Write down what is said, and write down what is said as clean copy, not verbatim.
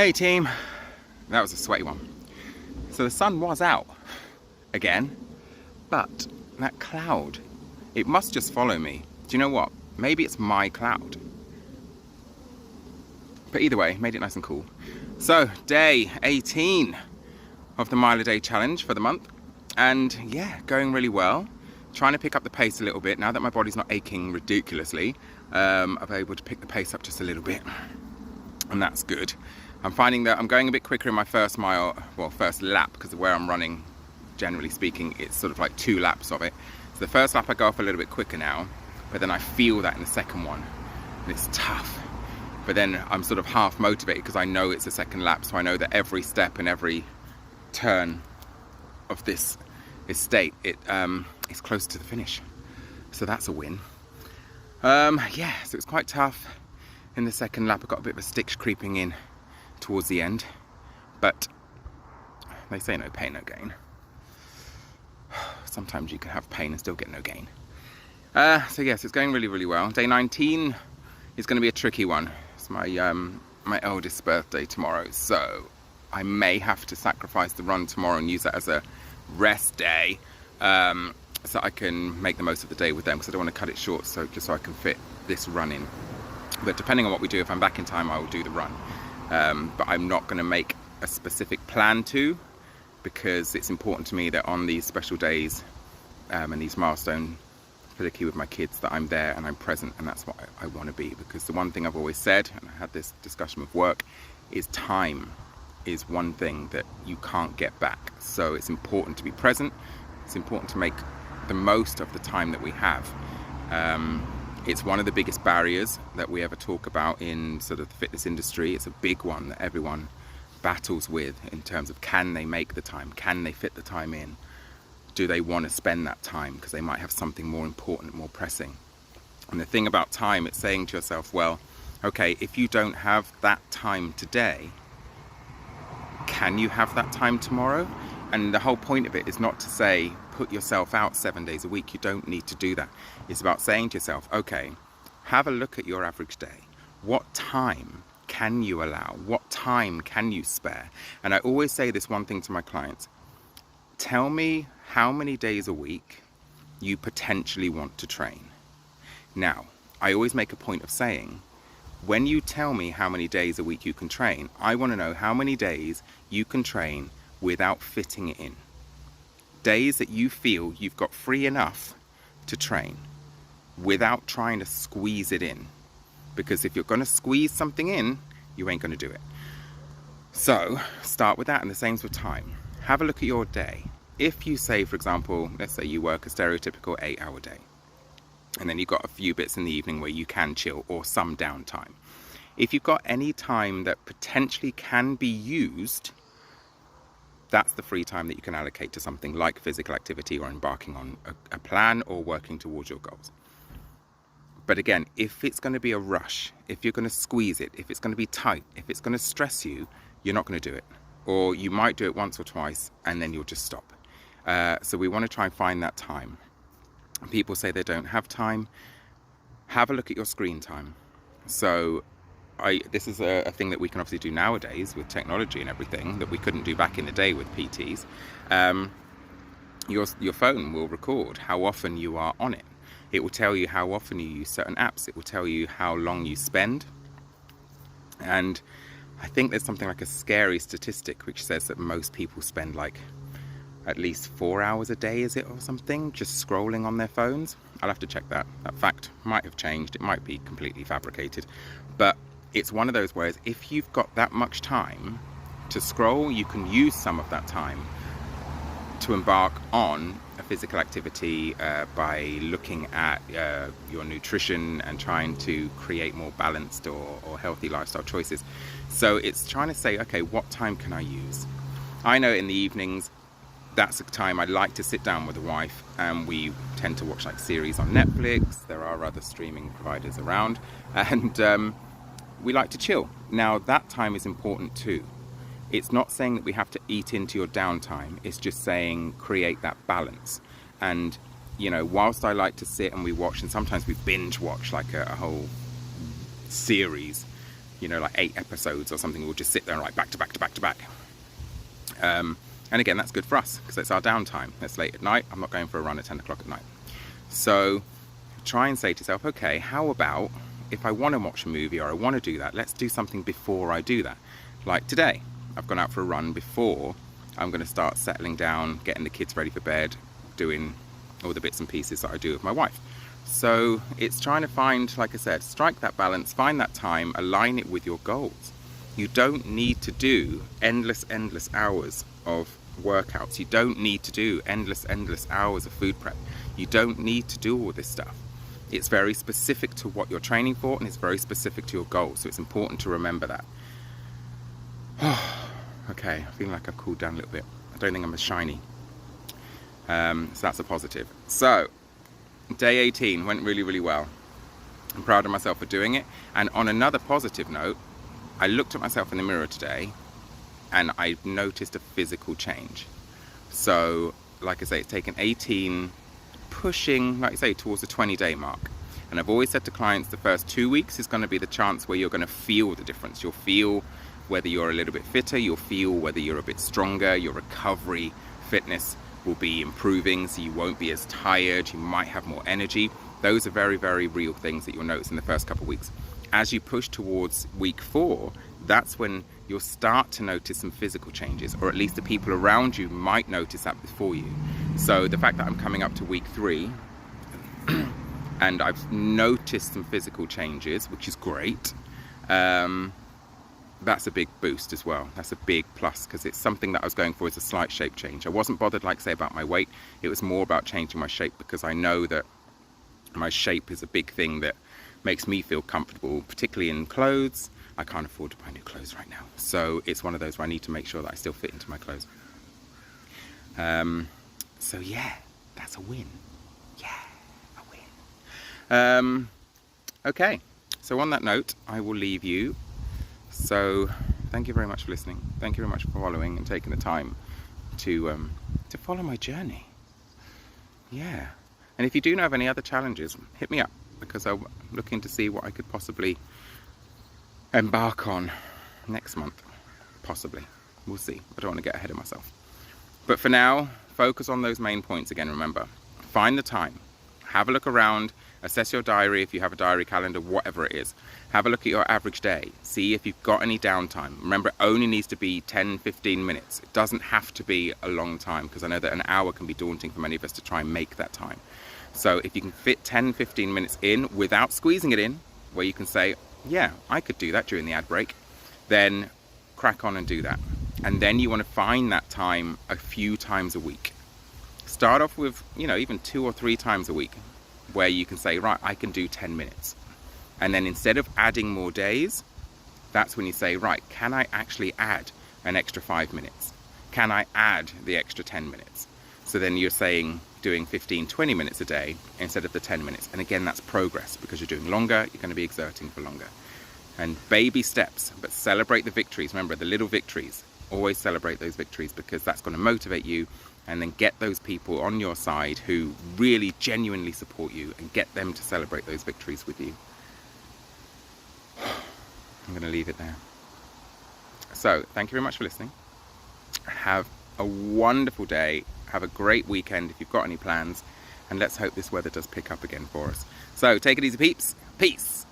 Hey team, that was a sweaty one. So the sun was out again, but that cloud, it must just follow me. Do you know what? Maybe it's my cloud. But either way, made it nice and cool. So day 18 of the mile a day challenge for the month. And yeah, going really well. Trying to pick up the pace a little bit. Now that my body's not aching ridiculously, I'm able to pick the pace up just a little bit. And that's good. I'm finding that I'm going a bit quicker in my first mile, well, first lap, because of where I'm running, generally speaking, it's sort of like 2 laps of it. So the first lap I go off a little bit quicker now, but then I feel that in the second one, and it's tough. But then I'm sort of half motivated because I know it's a second lap, so I know that every step and every turn of this estate, it's close to the finish. So that's a win. Yeah, so it's quite tough. In the second lap, I got a bit of a stick creeping in towards the end, but they say no pain, no gain. Sometimes you can have pain and still get no gain. So yes, it's going really, really well. Day 19 is going to be a tricky one. It's my eldest's birthday tomorrow, so I may have to sacrifice the run tomorrow and use that as a rest day, so I can make the most of the day with them, because I don't want to cut it short, so just so I can fit this run in. But depending on what we do, if I'm back in time, I will do the run. But I'm not going to make a specific plan to, because it's important to me that on these special days and these milestones, particularly with my kids, that I'm there and I'm present, and that's what I want to be. Because the one thing I've always said, and I had this discussion with work, is time is one thing that you can't get back. So it's important to be present. It's important to make the most of the time that we have. It's one of the biggest barriers that we ever talk about in sort of the fitness industry. It's a big one that everyone battles with in terms of, can they make the time? Can they fit the time in? Do they want to spend that time? Because they might have something more important, more pressing. And the thing about time, it's saying to yourself, well, okay, if you don't have that time today, can you have that time tomorrow? And the whole point of it is not to say, put yourself out 7 days a week. You don't need to do that. It's about saying to yourself, okay, have a look at your average day. What time can you allow? What time can you spare? And I always say this one thing to my clients: tell me how many days a week you potentially want to train. Now, I always make a point of saying, when you tell me how many days a week you can train, I want to know how many days you can train without fitting it in. Days that you feel you've got free enough to train without trying to squeeze it in. Because if you're going to squeeze something in, you ain't going to do it. So start with that, and the same's with time. Have a look at your day. If you say, for example, let's say you work a stereotypical 8-hour day, and then you've got a few bits in the evening where you can chill, or some downtime. If you've got any time that potentially can be used, that's the free time that you can allocate to something like physical activity, or embarking on a plan, or working towards your goals. But again, if it's going to be a rush, if you're going to squeeze it, if it's going to be tight, if it's going to stress you, you're not going to do it. Or you might do it once or twice and then you'll just stop. So we want to try and find that time. People say they don't have time. Have a look at your screen time. So this is a thing that we can obviously do nowadays with technology and everything that we couldn't do back in the day with PTs. Your phone will record how often you are on it. It will tell you how often you use certain apps. It will tell you how long you spend. And I think there's something like a scary statistic which says that most people spend like at least 4 hours a day, is it, or something, just scrolling on their phones. I'll have to check that. That fact might have changed. It might be completely fabricated. But it's one of those where if you've got that much time to scroll, you can use some of that time to embark on a physical activity by looking at your nutrition and trying to create more balanced or healthy lifestyle choices. So it's trying to say, okay, what time can I use? I know in the evenings, that's a time I like to sit down with the wife, and we tend to watch like series on Netflix. There are other streaming providers around, and we like to chill. Now that time is important too. It's not saying that we have to eat into your downtime. It's just saying create that balance. And, you know, whilst I like to sit and we watch, and sometimes we binge watch like a whole series, you know, like 8 episodes or something. We'll just sit there and write back to back to back to back. And again, that's good for us because it's our downtime. It's late at night. I'm not going for a run at 10 o'clock at night. So try and say to yourself, okay, how about if I want to watch a movie or I want to do that, let's do something before I do that. Like today, I've gone out for a run before I'm going to start settling down, getting the kids ready for bed, doing all the bits and pieces that I do with my wife. So it's trying to find, like I said, strike that balance, find that time, align it with your goals. You don't need to do endless hours of workouts. You don't need to do endless hours of food prep. You don't need to do all this stuff. It's very specific to what you're training for, and it's very specific to your goals. So it's important to remember that. Okay, I feel like I've cooled down a little bit. I don't think I'm as shiny. So that's a positive. So day 18 went really well. I'm proud of myself for doing it. And on another positive note, I looked at myself in the mirror today and I noticed a physical change. So, like I say, it's taken 18, pushing, like I say, towards the 20-day mark. And I've always said to clients, the first 2 weeks is going to be the chance where you're going to feel the difference. You'll feel whether you're a little bit fitter, you'll feel whether you're a bit stronger, your recovery fitness will be improving, so you won't be as tired, you might have more energy. Those are very real things that you'll notice in the first couple of weeks. As you push towards week 4, that's when you'll start to notice some physical changes, or at least the people around you might notice that before you. So the fact that I'm coming up to week 3 and I've noticed some physical changes, which is great, that's a big boost as well. That's a big plus, because it's something that I was going for as a slight shape change. I wasn't bothered, like say, about my weight. It was more about changing my shape, because I know that my shape is a big thing that makes me feel comfortable, particularly in clothes. I can't afford to buy new clothes right now, so it's one of those where I need to make sure that I still fit into my clothes. So yeah, that's a win. Yeah, a win. Okay, so on that note, I will leave you. So thank you very much for listening. Thank you very much for following and taking the time to follow my journey. Yeah, and if you do know of any other challenges, hit me up, because I'm looking to see what I could possibly embark on next month. Possibly. We'll see. I don't want to get ahead of myself. But for now, focus on those main points again. Remember, find the time. Have a look around. Assess your diary if you have a diary, calendar, whatever it is. Have a look at your average day. See if you've got any downtime. Remember, it only needs to be 10-15 minutes. It doesn't have to be a long time, because I know that an hour can be daunting for many of us to try and make that time. So if you can fit 10-15 minutes in without squeezing it in, where you can say, yeah, I could do that during the ad break, then crack on and do that. And then you want to find that time a few times a week. Start off with, even 2 or 3 times a week, where you can say, right, I can do 10 minutes. And then instead of adding more days, that's when you say, right, can I actually add an extra 5 minutes? Can I add the extra 10 minutes? So then you're saying doing 15-20 minutes a day instead of the 10 minutes. And again, that's progress, because you're doing longer, you're going to be exerting for longer. And baby steps, but celebrate the victories. Remember, the little victories. Always celebrate those victories, because that's going to motivate you, and then get those people on your side who really genuinely support you, and get them to celebrate those victories with you. I'm going to leave it there. So thank you very much for listening. Have a wonderful day. Have a great weekend if you've got any plans, and let's hope this weather does pick up again for us. So take it easy, peeps. Peace.